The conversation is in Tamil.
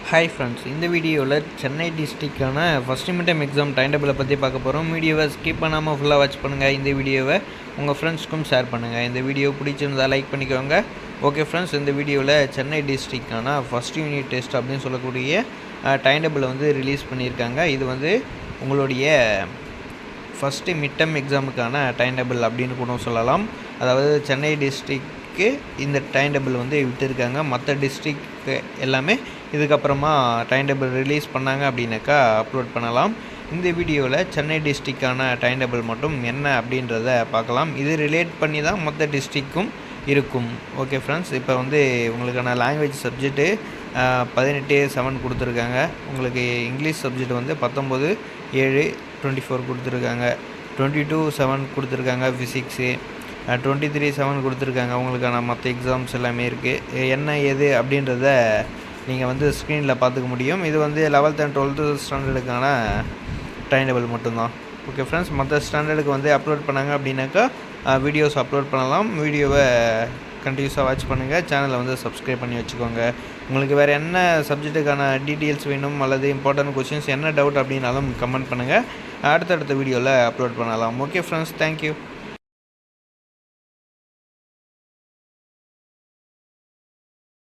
ஹாய் ஃப்ரெண்ட்ஸ், இந்த வீடியோவில் சென்னை டிஸ்ட்ரிக்டான ஃபஸ்ட் மிட்டம் எக்ஸாம் டைம் டேபிளை பற்றி பார்க்க போகிறோம். வீடியோவை ஸ்கிப் பண்ணாமல் ஃபுல்லாக வாட்ச் பண்ணுங்கள். இந்த வீடியோவை உங்கள் ஃப்ரெண்ட்ஸ்க்கும் ஷேர் பண்ணுங்கள். இந்த வீடியோ பிடிச்சிருந்தால் லைக் பண்ணிக்கோங்க. ஓகே ஃப்ரெண்ட்ஸ், இந்த வீடியோவில் சென்னை டிஸ்ட்ரிக்டான ஃபஸ்ட் யூனிட் டெஸ்ட் அப்படின்னு சொல்லக்கூடிய டைம் டேபிளை ரிலீஸ் பண்ணியிருக்காங்க. இது உங்களுடைய ஃபஸ்ட்டு மிட்டம் எக்ஸாமுக்கான டைம் டேபிள் அப்படின்னு கூட சொல்லலாம். அதாவது சென்னை டிஸ்ட்ரிக்ட்க்கு இந்த டைம் டேபிள் விட்டுருக்காங்க. மற்ற டிஸ்ட்ரிக்ட் எல்லாமே இதுக்கப்புறமா டைம் டேபிள் ரிலீஸ் பண்ணாங்க அப்படின்னாக்கா அப்லோட் பண்ணலாம். இந்த வீடியோவில் சென்னை டிஸ்ட்ரிக்டான டைம் டேபிள் மட்டும் என்ன அப்படின்றத பார்க்கலாம். இது ரிலேட் பண்ணி தான் மற்ற டிஸ்ட்ரிக்கும் இருக்கும். ஓகே ஃப்ரெண்ட்ஸ், இப்போ உங்களுக்கான லாங்குவேஜ் சப்ஜெக்ட்டு 18/7 கொடுத்துருக்காங்க. உங்களுக்கு இங்கிலீஷ் சப்ஜெக்ட் 19/7/24 கொடுத்துருக்காங்க. 22/7 கொடுத்துருக்காங்க ஃபிசிக்ஸு. 23/7 கொடுத்துருக்காங்க. உங்களுக்கான மற்ற எக்ஸாம்ஸ் எல்லாமே இருக்குது. என்ன ஏது அப்படின்றத நீங்கள் ஸ்க்ரீனில் பார்த்துக்க முடியும். இது 11th and 12th ஸ்டாண்டர்டுக்கான டைம் டேபிள் மட்டும்தான். ஓகே ஃப்ரெண்ட்ஸ், மற்ற ஸ்டாண்டர்டுக்கு அப்லோட் பண்ணாங்க அப்படின்னாக்கா வீடியோஸ் அப்லோட் பண்ணலாம். வீடியோவை கண்டினியூஸாக வாட்ச் பண்ணுங்கள். சேனலை சப்ஸ்கிரைப் பண்ணி வச்சுக்கோங்க. உங்களுக்கு வேறு என்ன சப்ஜெக்ட்டுக்கான டீட்டெயில்ஸ் வேணும் அல்லது இம்பார்ட்டன்ட் கொஷின்ஸ் என்ன டவுட் அப்படின்னாலும் கமெண்ட் பண்ணுங்கள். அடுத்தடுத்த வீடியோவில் அப்லோட் பண்ணலாம். Okay friends, thank you.